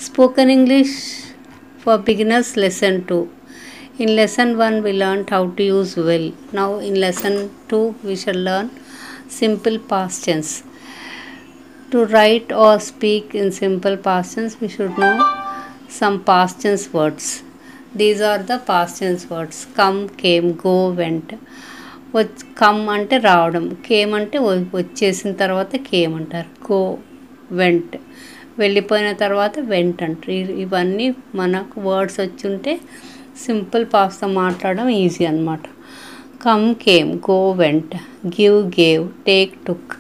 Spoken English for Beginners Lesson 2. In Lesson 1 we learned how to use will. Now in Lesson 2 we shall learn simple past tense. To write or speak in simple past tense we should know some past tense words. These are the past tense words. Come, came, go, went. Come అంటే రావడం, came అంటే వచ్చేసిన తర్వాత came అంటారు, go went వెళ్ళిపోయిన తర్వాత vent అంటారు. ఇవన్నీ మనకు వర్డ్స్ వచ్చి ఉంటే సింపుల్ పాస్తో మాట్లాడడం ఈజీ అనమాట. Come came, go went, give gave, take took,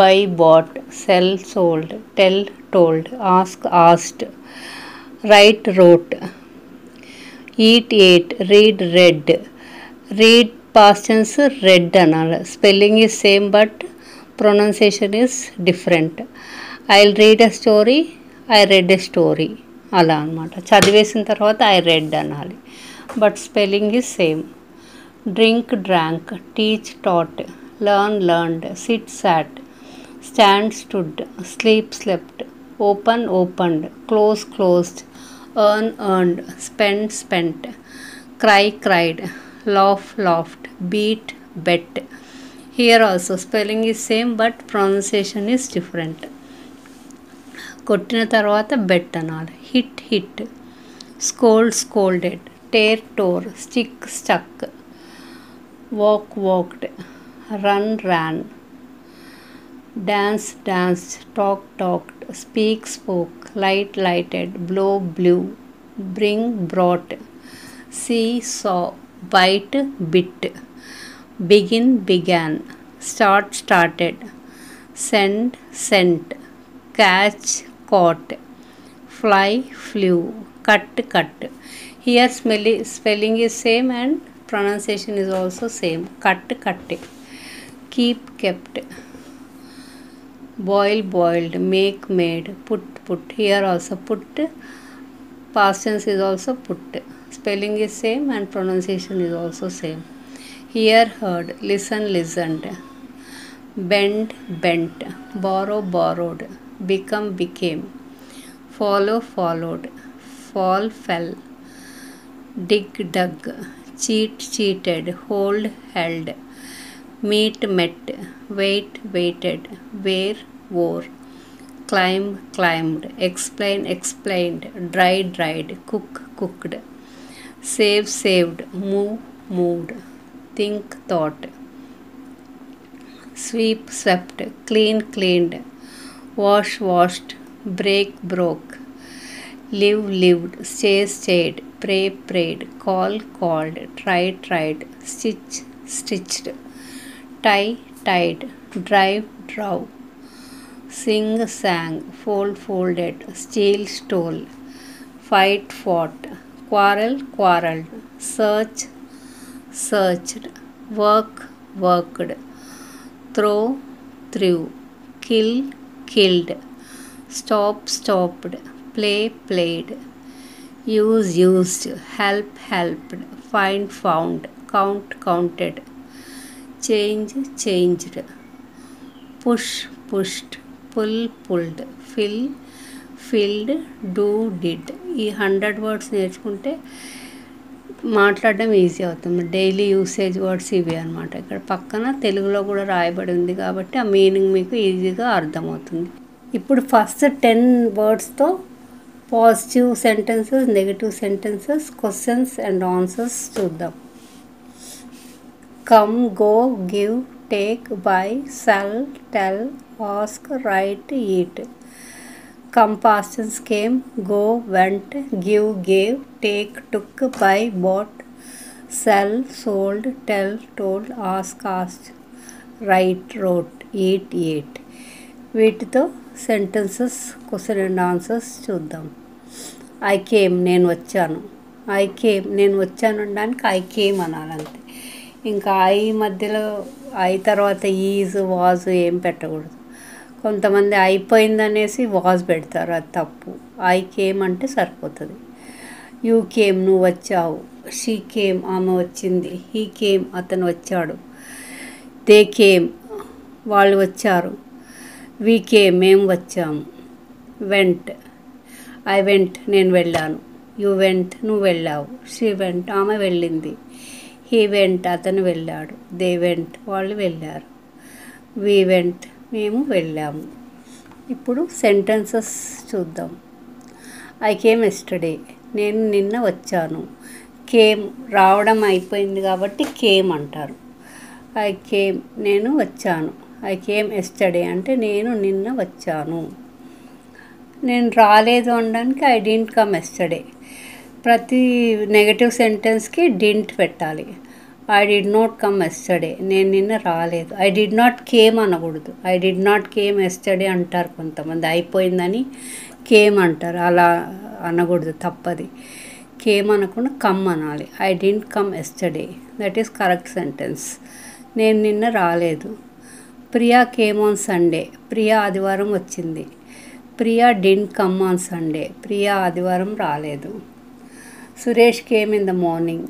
buy bought, sell sold, tell told, ask asked, write wrote, eat ate, read read. Read past tense read అనాలి. Spelling is same but pronunciation is different. I read a story, I read a story అలా అనమాట. చదివేసిన తర్వాత I read అనాలి, but spelling is same. Drink drank, teach taught, learn learned, sit sat, stand stood, sleep slept, open opened, close closed, earn earned, spend spent, cry cried, laugh laughed, beat bet. Here also spelling is same but pronunciation is different. కొట్టిన తర్వాత bet అనాలి. Hit hit, scold scolded, tear tore, stick stuck, walk walked, run ran, dance danced, talk talked, speak spoke, light lighted, blow blew, bring brought, see saw, bite bit, begin began, start started, send sent, catch caught, fly flew, cut cut. Here spelling is same and pronunciation is also same. Cut cut, keep kept, boil boiled, make made, put put. Here also put past tense is also put. Spelling is same and pronunciation is also same. Hear heard, listen listened, bend bent, borrow borrowed, become became, follow followed, fall fell, dig dug, cheat cheated, hold held, meet met, wait waited, wear wore, climb climbed, explain explained, dry dried, cook cooked, save saved, move moved, think thought, sweep swept, clean cleaned, wash washed, break broke, live lived, stay stayed, pray prayed, call called, try tried, stitch stitched, tie tied, drive drove, sing sang, fold folded, steal stole, fight fought, quarrel quarrelled, search searched, work worked, throw threw, kill killed, stop stopped, play played, use used, help helped, find found, count counted, change changed, push pushed, pull pulled, fill filled, do did. ఈ 100 words నేర్చుకుంటే మాట్లాడడం easy అవుతుంది. Daily usage words ఇవి అనమాట. ఇక్కడ పక్కన తెలుగులో కూడా రాయబడి ఉంది కాబట్టి ఆ మీనింగ్ మీకు ఈజీగా అర్థమవుతుంది. ఇప్పుడు ఫస్ట్ 10 వర్డ్స్తో positive sentences, negative sentences, questions and answers చూద్దాం. Come, go, give, take, buy, sell, tell, ask, write, eat. Come past tense came, go went, give gave, take took, buy bought, sell sold, tell told, ask asked, write wrote, eat ate. వీటితో sentences, question and answers చూద్దాం. I came, నేను వచ్చాను. I came, నేను వచ్చాను అనడానికి I came అనాలంతే. ఇంకా I మధ్యలో I తర్వాత ఈజ్ వాజ్ ఏం పెట్టకూడదు. కొంతమంది అయిపోయిందనేసి వాజ్ పెడతారు, అది తప్పు. ఐ కేమ్ అంటే సరిపోతుంది. యూ కేమ్, నువ్వు వచ్చావు. షీ కేమ్, ఆమె వచ్చింది. హీ కేమ్, అతను వచ్చాడు. దే కేమ్, వాళ్ళు వచ్చారు. వీ కేమ్, మేము వచ్చాము. వెంట్, ఐ వెంట్ నేను వెళ్ళాను. యు వెంట్ నువ్వు వెళ్ళావు. షీ వెంట్ ఆమె వెళ్ళింది. హీ వెంట్ అతను వెళ్ళాడు. దే వెంట్ వాళ్ళు వెళ్ళారు. వీ వెంట్ మేము వెళ్ళాము. ఇప్పుడు సెంటెన్సెస్ చూద్దాం. ఐ కేమ్ ఎస్టర్డే నేను నిన్న వచ్చాను. కేమ్ రావడం అయిపోయింది కాబట్టి కేమ్ అంటారు. ఐ కేమ్ నేను వచ్చాను. ఐ కేమ్ ఎస్టర్డే అంటే నేను నిన్న వచ్చాను. నేను రాలేదు అనడానికి ఐ డింట్ కమ్ ఎస్టర్డే. ప్రతి నెగటివ్ సెంటెన్స్కి డింట్ పెట్టాలి. I did not come yesterday నేను నిన్న రాలేదు. ఐ డిడ్ నాట్ కేమ్ అనకూడదు. I did not came yesterday అంటారు కొంతమంది, అయిపోయిందని కేమ్ అంటారు. అలా అనకూడదు, తప్పది. కేమ్ అనకుండా కమ్ అనాలి. I didn't come yesterday, that is correct sentence. నేను నిన్న రాలేదు. Priya came on Sunday Priya ఆదివారం వచ్చింది. Priya didn't come on Sunday Priya ఆదివారం రాలేదు. Suresh came in the morning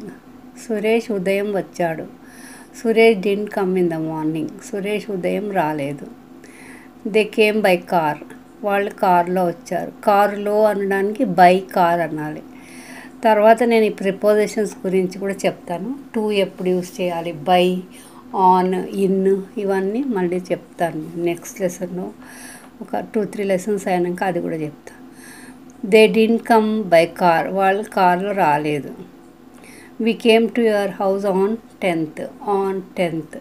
Suresh ఉదయం వచ్చాడు. Suresh didn't come in the morning Suresh ఉదయం రాలేదు. దే కేమ్ బై కార్ వాళ్ళు కారులో వచ్చారు. కారులో అనడానికి బై కార్ అనాలి. తర్వాత నేను ఈ ప్రిపోజిషన్స్ గురించి కూడా చెప్తాను. టు ఎప్పుడు యూస్ చేయాలి, బై, ఆన్, ఇన్, ఇవన్నీ మళ్ళీ చెప్తాను నెక్స్ట్ లెసన్లో. ఒక 2-3 లెసన్స్ అయినాక అది కూడా చెప్తాను. They didn't come by car వాళ్ళు కార్లో రాలేదు. We came to your house on 10th on 10th.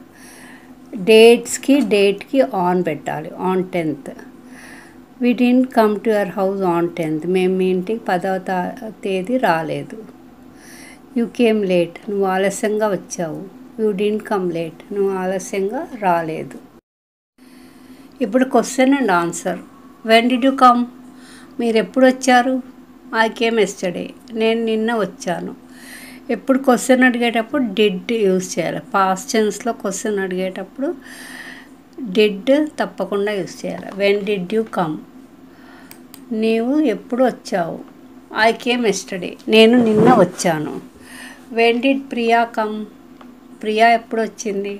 డేట్కి ఆన్ పెట్టాలి. On 10th. We didn't come to your house on 10th మేము మీ ఇంటికి 10వ తేదీ రాలేదు. యూ కేమ్ లేట్ నువ్వు ఆలస్యంగా వచ్చావు. యూ డింట్ కమ్ లేట్ నువ్వు ఆలస్యంగా రాలేదు. ఇప్పుడు question and answer. When did you come మీరు ఎప్పుడు వచ్చారు. ఐ కేమ్ ఎస్టర్డే నేను నిన్న వచ్చాను. ఎప్పుడు క్వశ్చన్ అడిగేటప్పుడు డిడ్ యూజ్ చేయాలి. పాస్ట్ టెన్స్లో క్వశ్చన్ అడిగేటప్పుడు డిడ్ తప్పకుండా యూజ్ చేయాలి. వెన్ డిడ్ యూ కమ్ నీవు ఎప్పుడు వచ్చావు. ఐ కేమ్ ఎస్టర్డే నేను నిన్న వచ్చాను. When did Priya come Priya ఎప్పుడు వచ్చింది.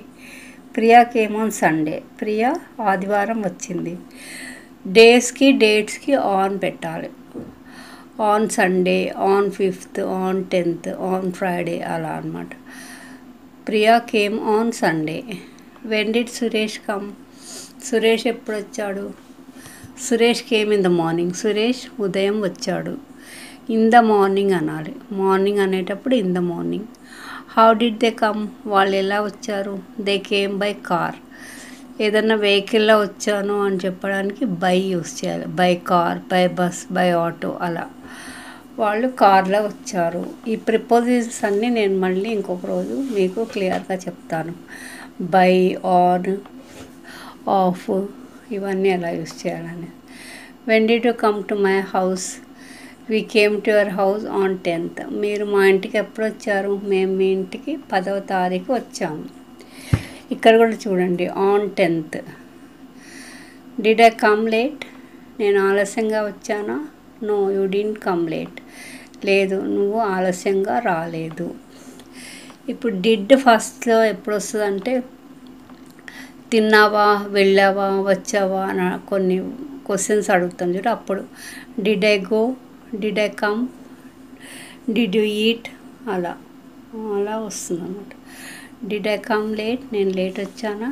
Priya came on Sunday Priya ఆదివారం వచ్చింది. డేట్స్కి ఆన్ పెట్టాలి. On Sunday, on 5th, on 10th, on Friday అలా అన్నమాట. Priya came on Sunday. When did Suresh come Suresh ఎప్పుడు వచ్చాడు. Suresh came in the morning Suresh ఉదయం వచ్చాడు. ఇన్ ద మార్నింగ్ అనాలి. మార్నింగ్ అనేటప్పుడు in the morning. How did they come వాళ్ళు ఎలా వచ్చారు. దే కేమ్ బై కార్ ఏదన్నా వెహికల్లో వచ్చాను అని చెప్పడానికి బై యూస్ చేయాలి. By car, by bus, by auto అలా వాళ్ళు కార్లో వచ్చారు. ఈ ప్రిపోజిషన్స్ అన్నీ నేను మళ్ళీ ఇంకొక రోజు మీకు క్లియర్గా చెప్తాను. బై, ఆన్, ఆఫ్ ఇవన్నీ ఎలా యూస్ చేయాలని. When did you come to my house we came to your house on 10th మీరు మా ఇంటికి ఎప్పుడు వచ్చారు. మేము మీ ఇంటికి 10వ తారీఖు వచ్చాము. ఇక్కడ కూడా చూడండి on 10th. Did I come late నేను ఆలస్యంగా వచ్చానా. No you didn't come late లేదు నువ్వు ఆలస్యంగా రాలేదు. ఇప్పుడు డిడ్ ఫస్ట్లో ఎప్పుడు వస్తుంది అంటే తిన్నావా, వెళ్ళావా, వచ్చావా అని కొన్ని క్వశ్చన్స్ అడుగుతాం చూడు, అప్పుడు did I go, did I come, did you eat అలా వస్తుంది అన్నమాట. డిడ్ ఐ కమ్ లేట్ నేను లేట్ వచ్చానా.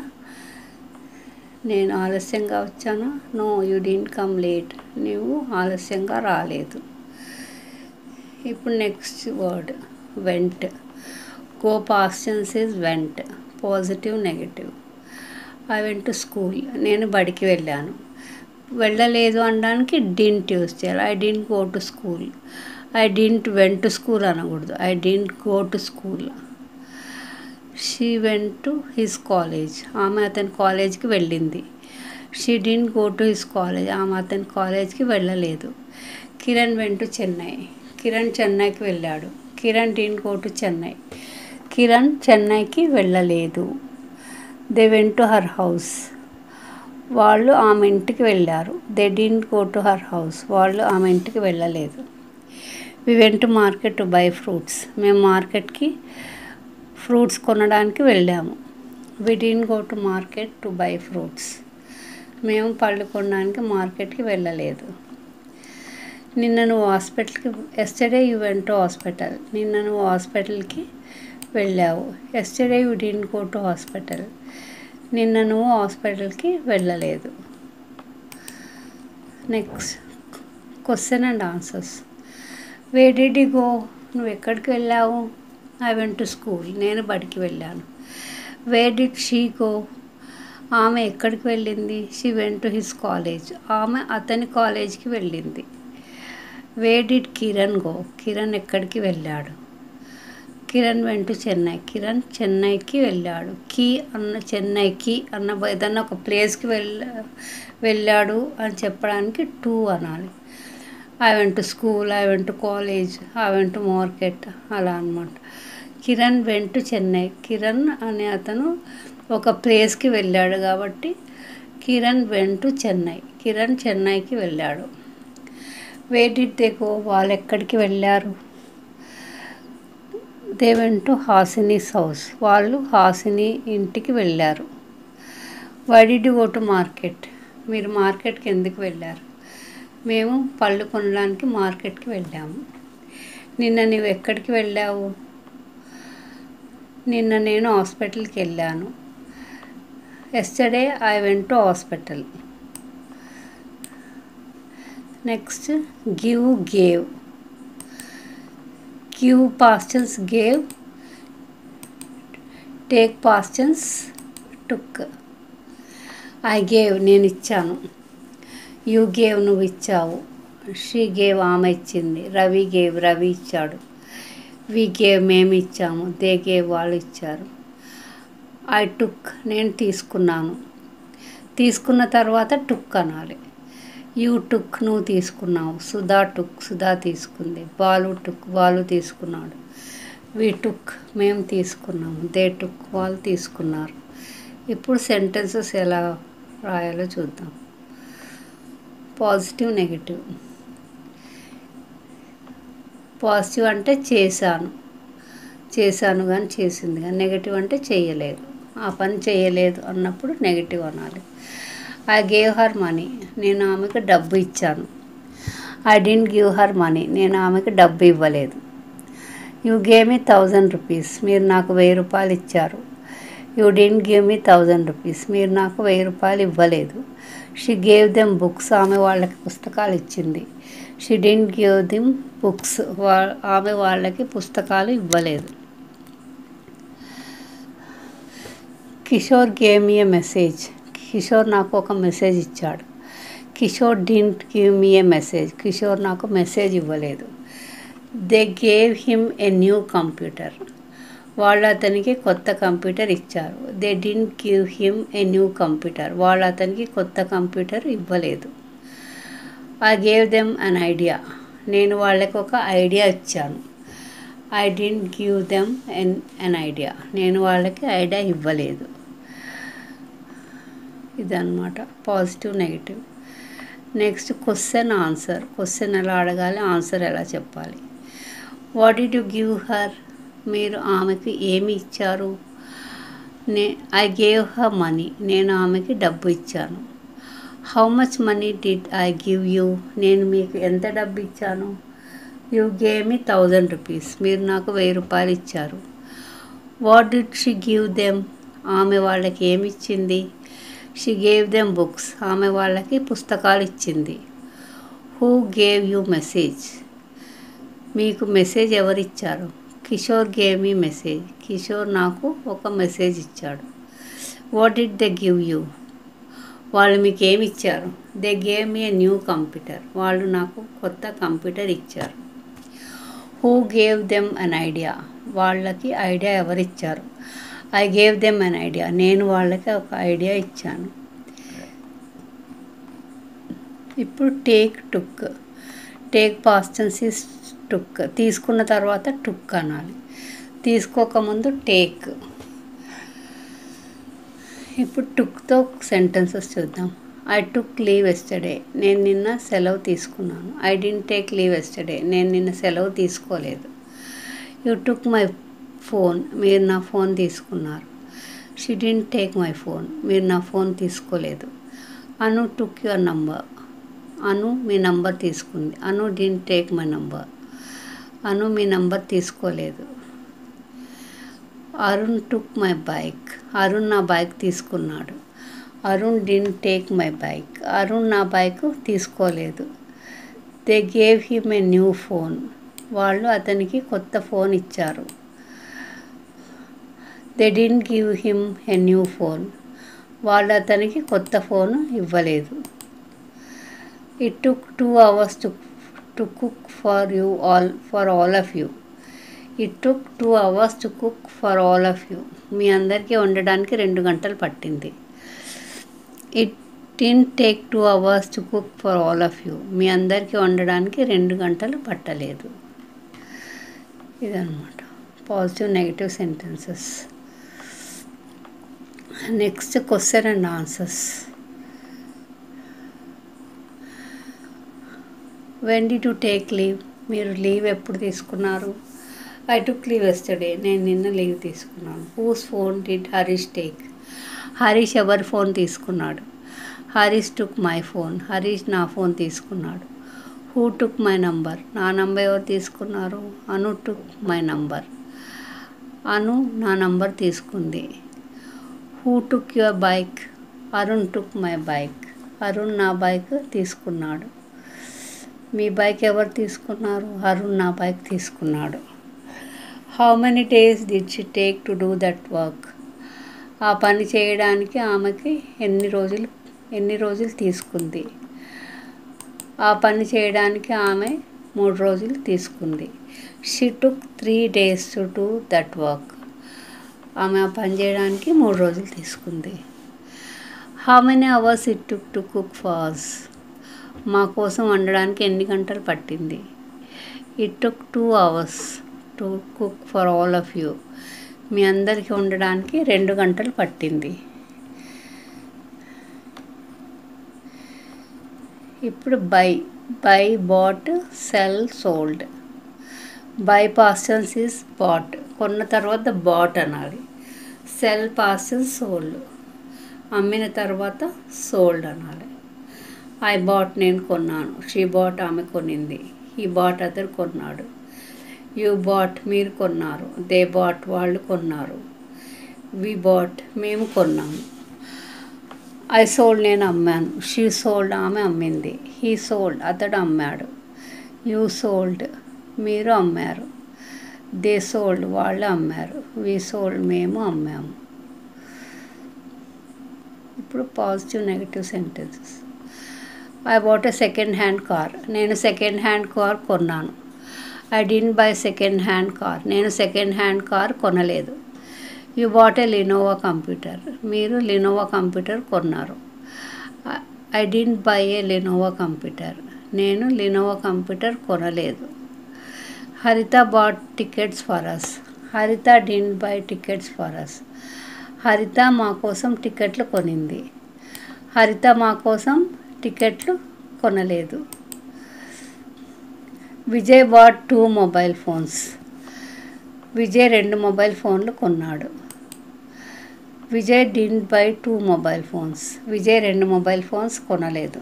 నేను ఆలస్యంగా వచ్చానా. No you didn't come late నువ్వు ఆలస్యంగా రాలేదు. ఇప్పుడు next word went. Go past tense is went. Positive, negative. I went to school నేను బడికి వెళ్ళాను. వెళ్ళలేదు అనడానికి డింట్ యూజ్ చేయాలి. I didn't go to school. I didn't went to school అనకూడదు. I didn't go to school. She went to his college ఆమె అతని కాలేజ్కి వెళ్ళింది. She didn't go to his college ఆమె అతని కాలేజ్కి వెళ్ళలేదు. కిరణ్ వెంట్ టు చెన్నై కిరణ్ చెన్నైకి వెళ్ళాడు. Kiran didn't go to Chennai Kiran చెన్నైకి వెళ్ళలేదు. They went to her house వాళ్ళు ఆమె ఇంటికి వెళ్ళారు. They didn't go to her house వాళ్ళు ఆమె ఇంటికి వెళ్ళలేదు. We went to market to buy fruits మేము మార్కెట్కి ఫ్రూట్స్ కొనడానికి వెళ్ళాము. We didn't go to market to buy fruits మేము పళ్ళు కొనడానికి మార్కెట్కి వెళ్ళలేదు. నిన్న నువ్వు హాస్పిటల్కి yesterday you went to hospital. నిన్న నువ్వు హాస్పిటల్కి వెళ్ళావు. Yesterday you didn't go to hospital. నిన్న నువ్వు హాస్పిటల్కి వెళ్ళలేదు. Next question and answers. Where did you go? నువ్వు ఎక్కడికి వెళ్ళావు? I went to school. నేను బడికి వెళ్ళాను. Where did she go? ఆమె ఎక్కడికి వెళ్ళింది? She went to his college. ఆమె అతని కాలేజ్కి వెళ్ళింది. Where did Kiran go? Kiran ఎక్కడికి వెళ్ళాడు? Kiran went to Chennai. కిరణ్ చెన్నైకి వెళ్ళాడు. చెన్నైకి అన్న ఏదన్నా ఒక ప్లేస్కి వెళ్ళాడు అని చెప్పడానికి టు అనాలి. I went to school, I went to college, I went to market, అలా అనమాట. Kiran went to Chennai. కిరణ్ అనే అతను ఒక ప్లేస్కి వెళ్ళాడు కాబట్టి కిరణ్ వెంట్ టు చెన్నై. కిరణ్ చెన్నైకి వెళ్ళాడు. Where did they go? వాళ్ళు ఎక్కడికి వెళ్ళారు? They went to Hasini's house. వాళ్ళు హాసిని ఇంటికి వెళ్ళారు. Why did you go to market? మీరు మార్కెట్కి ఎందుకు వెళ్ళారు? మేము పళ్ళు కొనడానికి మార్కెట్కి వెళ్ళాము. నిన్న నువ్వు ఎక్కడికి వెళ్ళావు? నిన్న నేను హాస్పిటల్కి వెళ్ళాను. Yesterday I went to hospital. Next give, gave. Give past tense gave. Take past tense took. I gave, నేను ఇచ్చాను. యూ గేవ్, నువ్వు ఇచ్చావు. షీ గేవ్, ఆమె ఇచ్చింది. రవి గేవ్, రవి ఇచ్చాడు. వి గేవ్, మేము ఇచ్చాము. దే గేవ్, వాళ్ళు ఇచ్చారు. ఐ టుక్, నేను తీసుకున్నాను. తీసుకున్న తర్వాత టుక్ అనాలి. యూ టుక్, నువ్వు తీసుకున్నావు. సుధా టుక్, సుధా తీసుకుంది. బాలు టుక్, బాలు తీసుకున్నాడు. వి టుక్, మేము తీసుకున్నాము. దే టుక్, వాళ్ళు తీసుకున్నారు. ఇప్పుడు సెంటెన్సెస్ ఎలా రాయాలో చూద్దాం. Positive, negative. పాజిటివ్ అంటే చేశాను, చేశాను కానీ చేసింది కానీ. నెగిటివ్ అంటే చేయలేదు, ఆ పని చేయలేదు అన్నప్పుడు నెగిటివ్ అనాలి. ఐ గేవ్ హర్ మనీ, నేను ఆమెకు డబ్బు ఇచ్చాను. I didn't give her money, నేను ఆమెకు డబ్బు ఇవ్వలేదు. యూ గేవ్ మీ 1000 రూపీస్, మీరు నాకు 1000 రూపాయలు ఇచ్చారు. You didn't give me 1000 rupees, మీరు నాకు 1000 రూపాయలు ఇవ్వలేదు. షీ గేవ్ దెమ్ బుక్స్, ఆమె వాళ్ళకి పుస్తకాలు ఇచ్చింది. She didn't give them books, ఆమె వాళ్ళకి పుస్తకాలు ఇవ్వలేదు. కిషోర్ గేవ్ మీ ఏ మెసేజ్, కిషోర్ నాకు ఒక మెసేజ్ ఇచ్చాడు. Kishore didn't give me A message, Kishore నాకు మెసేజ్ ఇవ్వలేదు. They gave him a new computer, వాళ్ళు అతనికి కొత్త కంప్యూటర్ ఇచ్చారు. They didn't give him a new computer, వాళ్ళు అతనికి కొత్త కంప్యూటర్ ఇవ్వలేదు. I gave them an idea, నేను వాళ్ళకి ఒక ఐడియా ఇచ్చాను. I didn't give them an idea, నేను వాళ్ళకి ఐడియా ఇవ్వలేదు. ఇదన్నమాట positive, negative. Next question, answer. Question ఎలా అడగాలి, ఆన్సర్ ఎలా చెప్పాలి. What did you give her, మీరు ఆమెకి ఏమి ఇచ్చారు. ఐ గేవ్ హర్ మనీ, నేను ఆమెకి డబ్బు ఇచ్చాను. How much money did I give you, నేను మీకు ఎంత డబ్బు ఇచ్చాను. యూ గేవ్ మీ 1000 రూపీస్, మీరు నాకు 1000 రూపాయలు ఇచ్చారు. What did she give them, ఆమె వాళ్ళకి ఏమి ఇచ్చింది. షీ గేవ్ దెమ్ బుక్స్, ఆమె వాళ్ళకి పుస్తకాలు ఇచ్చింది. హూ గేవ్ యూ మెసేజ్, మీకు మెసేజ్ ఎవరిచ్చారు. Kishore gave me message, Kishore నాకు ఒక మెసేజ్ ఇచ్చాడు. What did they give you, వాళ్ళు మీకు ఏమి ఇచ్చారు. They gave me a new computer, వాళ్ళు నాకు కొత్త కంప్యూటర్ ఇచ్చారు. Who gave them an idea, వాళ్ళకి ఐడియా ఎవరిచ్చారు. I gave them an idea, నేను వాళ్ళకి ఒక ఐడియా ఇచ్చాను. ఇప్పుడు take, took. Take past tense is took, తీసుకున్న తర్వాత టుక్ అనాలి. తీసుకోకముందు టేక్. ఇప్పుడు టుక్తో సెంటెన్సెస్ చూద్దాం. ఐ టుక్ లీవ్ ఎస్టర్డే, నేను నిన్న సెలవు తీసుకున్నాను. I didn't take leave yesterday, నేను నిన్న సెలవు తీసుకోలేదు. యూ టుక్ మై ఫోన్, మీరు నా ఫోన్ తీసుకున్నారు. She didn't take my phone, మీరు నా ఫోన్ తీసుకోలేదు. Anu took your number, Anu మీ నంబర్ తీసుకుంది. Anu didn't take my number. Anu మీ నంబర్ తీసుకోలేదు. Arun took my bike. Arun నా బైక్ తీసుకున్నాడు. Arun didn't take my bike. Arun నా బైక్ తీసుకోలేదు. They gave him a new phone. వాళ్ళు అతనికి కొత్త ఫోన్ ఇచ్చారు. They didn't give him a new phone. వాళ్ళు అతనికి కొత్త ఫోన్ ఇవ్వలేదు. It took 2 hours to cook for all of you. It took 2 hours to cook for all of you. మీ అందరికీ వండడానికి 2 గంటలు పట్టింది. It didn't take 2 hours to cook for all of you. మీ అందరికీ వండడానికి 2 గంటలు పట్టలేదు. ఇదన్నమాట positive negative sentences. Next question and answers. When did you take leave? మీరు లీవ్ ఎప్పుడు తీసుకున్నారు? I took leave yesterday. నేను నిన్న లీవ్ తీసుకున్నాను. Whose phone did Harish take? Harish ఎవరి ఫోన్ తీసుకున్నాడు? Harish took my phone. Harish నా ఫోన్ తీసుకున్నాడు. Who took my number? నా నంబర్ ఎవరు తీసుకున్నారు? అను టుక్ మై నంబర్. అను నా నంబర్ తీసుకుంది. Who took your bike? Arun took my bike. Arun నా బైక్ తీసుకున్నాడు. మీ బైక్ ఎవరు తీసుకున్నారు? అరుణ్ నా బైక్ తీసుకున్నాడు. How many days did she take to do that work? ఆ పని చేయడానికి ఆమెకి ఎన్ని రోజులు తీసుకుంది? ఆ పని చేయడానికి ఆమె 3 రోజులు తీసుకుంది. She took 3 days to do that work. ఆమె ఆ పని చేయడానికి 3 రోజులు తీసుకుంది. How many hours it took to cook for us? మా కోసం వండడానికి ఎన్ని గంటలు పట్టింది? It took 2 hours to cook for all of you. మీ అందరికీ వండడానికి 2 గంటలు పట్టింది. ఇప్పుడు buy bought sell sold. Buy past tense is bought. కొన్న తర్వాత బాట్ అనాలి. Sell past tense sold. అమ్మిన తర్వాత సోల్డ్ అనాలి. ఐ బాట్ నేను కొన్నాను. షీ బాట్ ఆమె కొనింది. హీ బాట్ అతడు కొన్నాడు. యూ బాట్ మీరు కొన్నారు. దే బాట్ వాళ్ళు కొన్నారు. వి బాట్ మేము కొన్నాము. ఐ సోల్డ్ నేను అమ్మాను. షీ సోల్డ్ ఆమె అమ్మింది. హీ సోల్డ్ అతడు అమ్మాడు. యూ సోల్డ్ మీరు అమ్మారు. దే సోల్డ్ వాళ్ళు అమ్మారు. వి సోల్డ్ మేము అమ్మాము. ఇప్పుడు positive negative sentences. I bought a second hand car. నేను సెకండ్ హ్యాండ్ కార్ కొన్నాను. I didn't by second hand car. నేను సెకండ్ హ్యాండ్ కార్ కొనలేదు. You bought a Lenovo computer. మీరు లినోవా కంప్యూటర్ కొన్నారు. I didn't buy A Lenovo computer. నేను Lenovo computer కొనలేదు. హరిత bat tickets for us. హరిత didn't by tickets for us. హరిత మా కోసం టికెట్లు కొనింది. హరిత మా కోసం టికెట్లు కొనలేదు. Vijay bought 2 mobile phones. Vijay 2 mobile ఫోన్లు కొన్నాడు. Vijay didn't buy 2 mobile phones. Vijay 2 mobile phones కొనలేదు.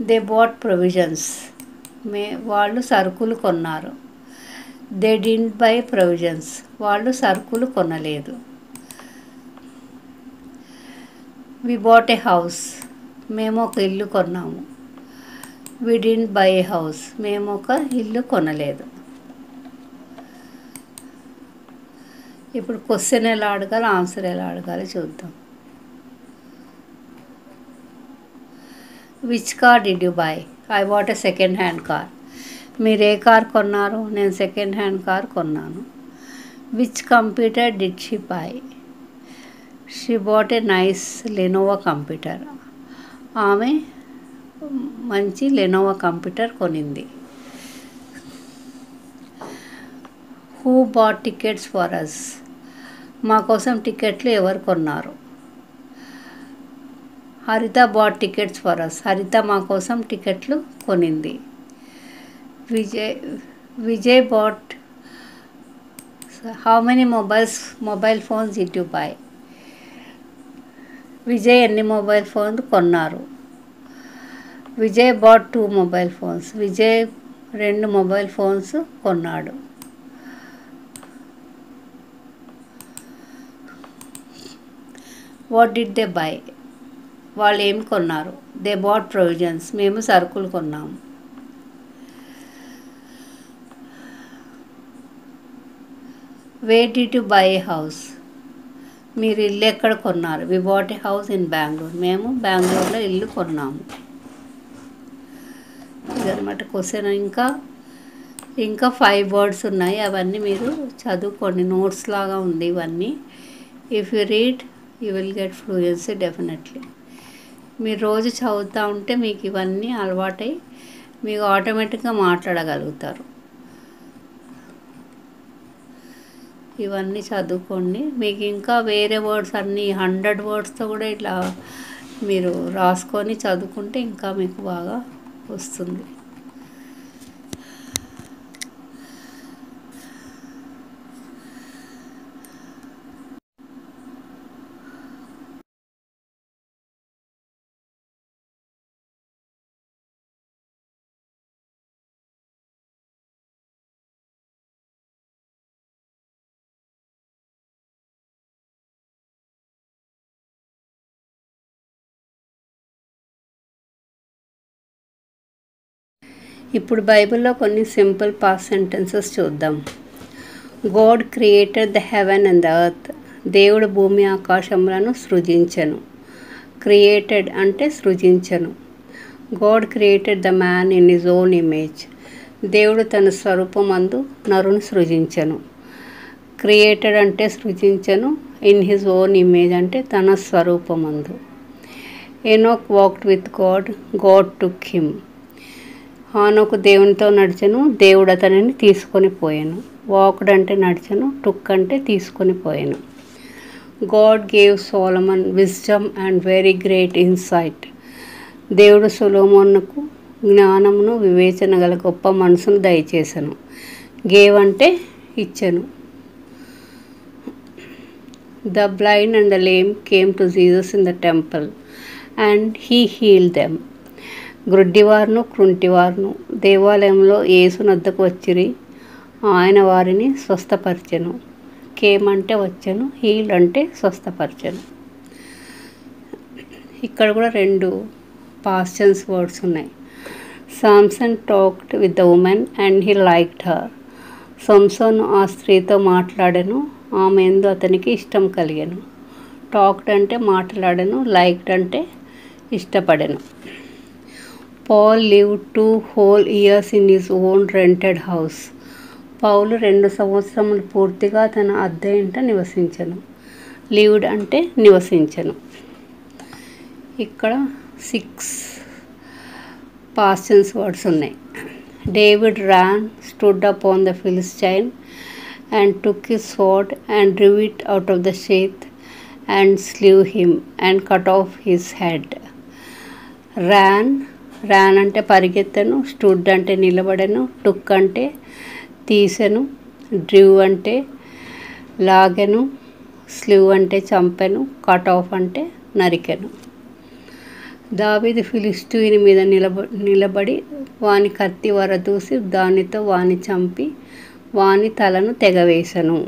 They bought provisions. వాళ్ళు సరుకులు కొన్నారు. They didn't buy provisions. వాళ్ళు సరుకులు కొనలేదు. We bought a house. మేము ఒక ఇల్లు కొన్నాము. We didn't buy a house. మేము ఒక ఇల్లు కొనలేదు. ఇప్పుడు క్వశ్చన్ ఎలా అడగాలి, ఆన్సర్ ఎలా అడగాలి చూద్దాం. Which car did you buy? I bought a second hand car. మీరు ఏ కార్ కొన్నారు? నేను సెకండ్ హ్యాండ్ కార్ కొన్నాను. Which computer did she buy? She bought a nice Lenovo computer. ఆమె మంచి లెనోవా కంప్యూటర్ కొనింది. Who bought tickets for us? మా కోసం టికెట్లు ఎవరు కొన్నారు? హరిత బాట్ టికెట్స్ ఫర్ us. హరిత మా కోసం టికెట్లు కొనింది. Vijay bought. How many mobile phones did you buy? Vijay ఎన్ని మొబైల్ ఫోన్లు కొన్నారు? Vijay bought 2 mobile phones. Vijay 2 mobile phones కొన్నాడు. What did they buy? వాళ్ళు ఏమి కొన్నారు? They bought provisions. మేము సరుకులు కొన్నాము. Where did you buy a house? మీరు ఇల్లు ఎక్కడ కొన్నారు? We bought a house in Bengaluru. మేము బెంగళూరులో ఇల్లు కొన్నాము. ఇదన్నమాట క్వశ్చన్. ఇంకా 5 వర్డ్స్ ఉన్నాయి, అవన్నీ మీరు చదువుకోండి. నోట్స్ లాగా ఉంది ఇవన్నీ. If you read you will get fluency definitely. మీరు రోజు చదువుతూ ఉంటే మీకు ఇవన్నీ అలవాటై మీకు ఆటోమేటిక్గా మాట్లాడగలుగుతారు. ఇవన్నీ చదువుకోండి. మీకు ఇంకా వేరే వర్డ్స్ అన్నీ 100 వర్డ్స్తో కూడా ఇట్లా మీరు రాసుకొని చదువుకుంటే ఇంకా మీకు బాగా వస్తుంది. ఇప్పుడు బైబిల్లో కొన్ని సింపుల్ పాస్ట్ సెంటెన్సెస్ చూద్దాం. God created the heaven and the earth. దేవుడు భూమి ఆకాశములను సృజించెను. క్రియేటెడ్ అంటే సృజించెను. God created the man in his own image. దేవుడు తన స్వరూపమందు నరుని సృజించెను. క్రియేటెడ్ అంటే సృజించెను. ఇన్ హిజ్ ఓన్ ఇమేజ్ అంటే తన స్వరూపమందు. Enoch walked with God, God took him. హానోకు దేవునితో నడిచెను, దేవుడు అతనిని తీసుకొని పోయాను. వాక్డ్ అంటే నడిచెను, టుక్ అంటే తీసుకొని పోయాను. God gave Solomon wisdom and very great insight. దేవుడు సొలొమోనుకు జ్ఞానమును వివేచన గల గొప్ప మనసును దయచేసెను. గేవ్ అంటే ఇచ్చెను. The blind and the lame came to Jesus in the temple and he healed them. గ్రుడ్డివారును కృంటివారును దేవాలయంలో యేసు నద్దకు వచ్చిరి, ఆయన వారిని స్వస్థపరిచెను. కేమ్ అంటే వచ్చెను, హీల్ అంటే స్వస్థపరిచెను. ఇక్కడ కూడా 2 పాస్ట్ టెన్స్ వర్డ్స్ ఉన్నాయి. Samson talked with the woman and he liked her. సంసోను ఆ స్త్రీతో మాట్లాడెను, ఆమె యందు అతనికి ఇష్టం కలిగెను. టాక్డ్ అంటే మాట్లాడెను, లైక్డ్ అంటే ఇష్టపడెను. Paul lived 2 whole years in his own rented house. పౌలు 2 సంవత్సరములు పూర్తిగా తన అద్దె ఇంట నివసించెను. లివ్డ్ అంటే నివసించెను. ఇక్కడ 6 పాస్ట్ టెన్స్ వర్డ్స్ ఉన్నాయి. David ran, stood upon the Philistine and took his sword and drew it out of the sheath and slew him and cut off his head. Ran అంటే పరిగెత్తను, స్టూడ్ అంటే నిలబడెను, టుక్ అంటే తీసెను, drive అంటే లాగెను, slew అంటే చంపెను, cut off అంటే నరికెను. దావీదు ఫిలిష్తీయుని మీద నిలబడి వాని కత్తి వరదూసి దానితో వాని చంపి వాని తలను తెగవేశను.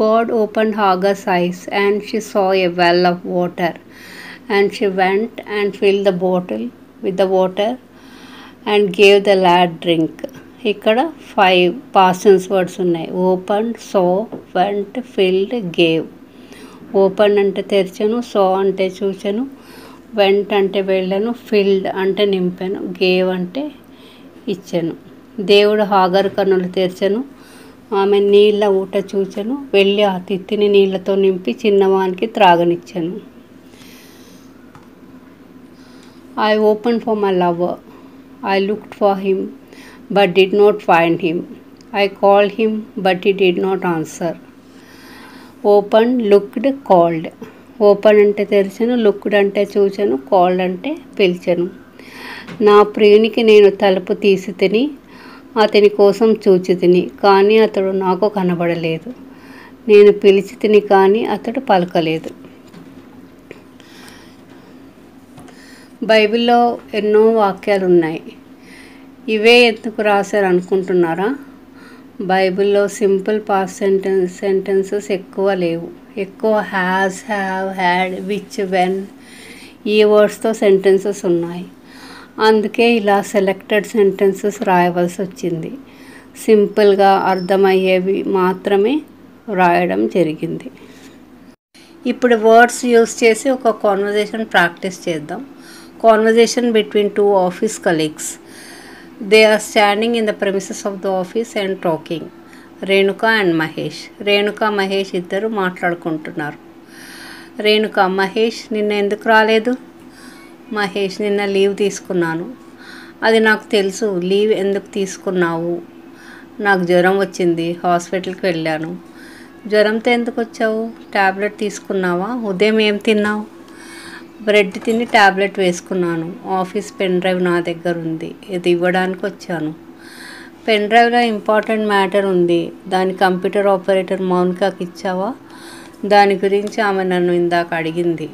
God opened Hagar's eyes and she saw a well of water. And she went and filled the bottle with the water and gave the lad drink. ఇక్కడ 5 past tense words ఉన్నాయి. Open, so, went, filled, gave. Open అంటే తెరిచెను, so అంటే చూచెను, vent అంటే వెళ్ళను, field అంటే నింపెను, gave అంటే ఇచ్చెను. దేవుడు హాగరు కన్నులు తెరిచెను, ఆమె నీళ్ళ ఊట చూచెను, వెళ్ళి ఆ తిత్తిని నీళ్లతో నింపి చిన్నవానికి త్రాగనిచ్చెను. I opened for my lover. I looked for him, but did not find him. I called him, but he did not answer. Opened, looked, called. Open అంటే తెరిచెను, లుక్డ్ అంటే చూచెను, కాల్డ్ అంటే పిలిచెను. నా ప్రియునికి నేను తలుపు తీసి తిని అతని కోసం చూచి తిని, కానీ అతడు నాకు కనబడలేదు. నేను పిలిచి తిని కానీ అతడు పలకలేదు. బైబిల్లో ఎన్నో వాక్యాలు ఉన్నాయి. ఇవే ఎందుకు రాశారు అనుకుంటున్నారా? బైబిల్లో సింపుల్ పాస్ట్ సెంటెన్సెస్ ఎక్కువ లేవు. ఎక్కువ has, have, had, which, when ఈ వర్డ్స్తో సెంటెన్సెస్ ఉన్నాయి. అందుకే ఇలా సెలెక్టెడ్ సెంటెన్సెస్ రాయవలసి వచ్చింది. సింపుల్గా అర్థమయ్యేవి మాత్రమే రాయడం జరిగింది. ఇప్పుడు వర్డ్స్ యూస్ చేసి ఒక కాన్వర్జేషన్ ప్రాక్టీస్ చేద్దాం. Conversation between two office colleagues. They are standing in the premises of the office and talking. Renuka and Mahesh. Renuka Mahesh ఇద్దరు మాట్లాడుకుంటున్నారు. రేణుక, మహేష్ నిన్న ఎందుకు రాలేదు? మహేష్, నిన్న లీవ్ తీసుకున్నాను. అది నాకు తెలుసు. లీవ్ ఎందుకు తీసుకున్నావు? నాకు జ్వరం వచ్చింది, హాస్పిటల్కి వెళ్ళాను. జ్వరంతో ఎందుకు వచ్చావు? ట్యాబ్లెట్ తీసుకున్నావా? ఉదయం ఏం తిన్నావు? బ్రెడ్ తిని ట్యాబ్లెట్ వేసుకున్నాను. ఆఫీస్ పెన్ డ్రైవ్ నా దగ్గర ఉంది, ఇది ఇవ్వడానికి వచ్చాను. పెన్ డ్రైవ్లో ఇంపార్టెంట్ మ్యాటర్ ఉంది, దాని కంప్యూటర్ ఆపరేటర్ మౌనికాకి ఇచ్చావా? దాని గురించి ఆమె నన్ను ఇందాక అడిగింది.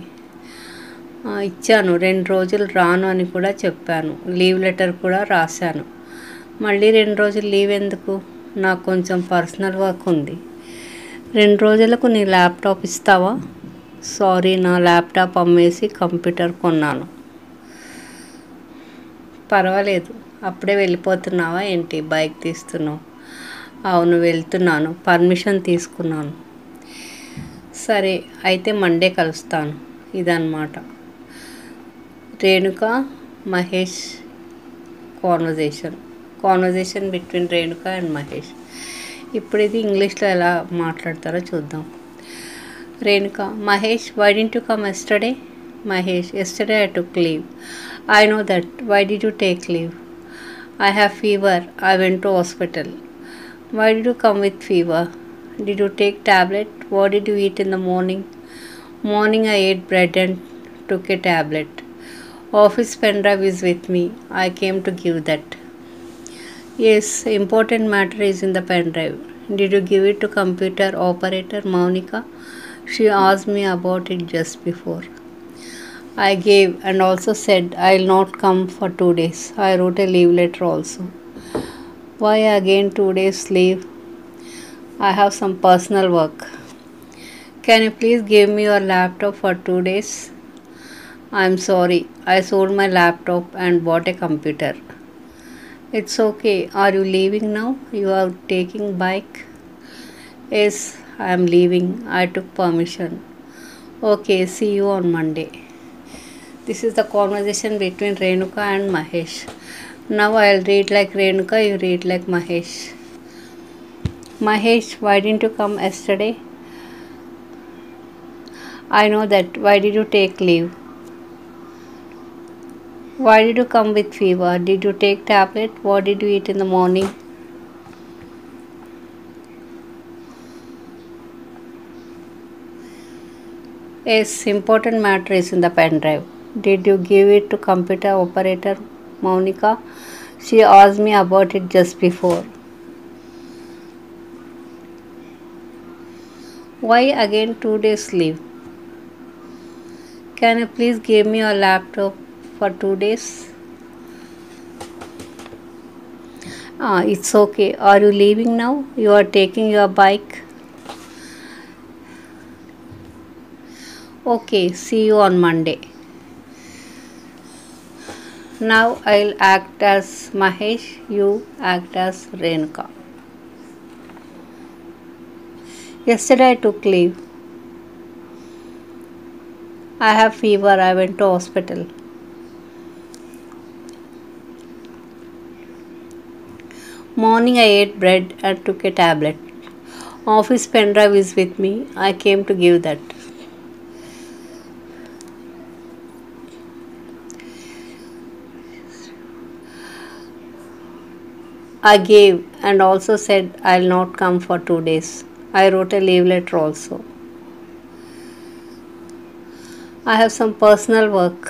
ఇచ్చాను. 2 రోజులు రాను అని కూడా చెప్పాను. లీవ్ లెటర్ కూడా రాశాను. మళ్ళీ 2 రోజులు లీవ్ ఎందుకు? నాకు కొంచెం పర్సనల్ వర్క్ ఉంది. 2 రోజులకు నీ ల్యాప్టాప్ ఇస్తావా? సారీ, నా ల్యాప్టాప్ అమ్మేసి కంప్యూటర్ కొన్నాను. పర్వాలేదు. అప్పుడే వెళ్ళిపోతున్నావా ఏంటి? బైక్ తీస్తున్నావు? అవును, వెళ్తున్నాను. పర్మిషన్ తీసుకున్నాను. సరే, అయితే మండే కలుస్తాను. ఇదన్నమాట Renuka Mahesh conversation between Renuka and Mahesh. ఇప్పుడు ఇది ఇంగ్లీష్లో ఎలా మాట్లాడతారో చూద్దాం. Renuka, Mahesh, why didn't you come yesterday? Mahesh, yesterday I took leave. I know that. Why did you take leave? I have fever. I went to hospital. Why did you come with fever? Did you take tablet? What did you eat in the morning? Morning I ate bread and took a tablet. Office pen drive is with me. I came to give that. Yes, important matter is in the pen drive. Did you give it to computer operator Monica? She asked me about it just before. I gave and also said I'll not come for 2 days. I wrote a leave letter also. Why again 2 days leave? I have some personal work. Can you please give me your laptop for 2 days? I'm sorry. I sold my laptop and bought a computer. It's okay. Are you leaving now? You are taking bike? Yes, I am leaving. I took permission. Okay, see you on Monday. This is the conversation between Renuka and Mahesh. Now I'll read like Renuka, you read like Mahesh. Mahesh, why didn't you come yesterday? I know that. Why did you take leave? Why did you come with fever? Did you take tablet? What did you eat in the morning? Yes, important matter is in the pen drive. Did you give it to computer operator Monica? She asked me about it just before. Why again 2 days leave? Can you please give me your laptop for 2 days? It's okay. Are you leaving now? You are taking your bike? Okay, see you on Monday. Now I'll act as Mahesh, you act as Renuka. Yesterday I took leave. I have fever. I went to hospital. Morning I ate bread and took a tablet. Office pen drive is with me. I came to give that. I gave and also said I'll not come for 2 days. I wrote a leave letter also. I have some personal work.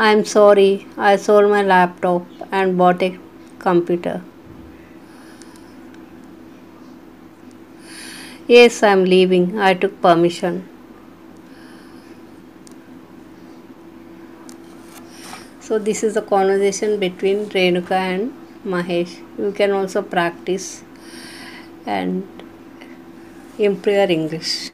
I'm sorry. I sold my laptop and bought a computer. Yes, I'm leaving. I took permission. So this is the conversation between Renuka and Mahesh. You can also practice and improve your English.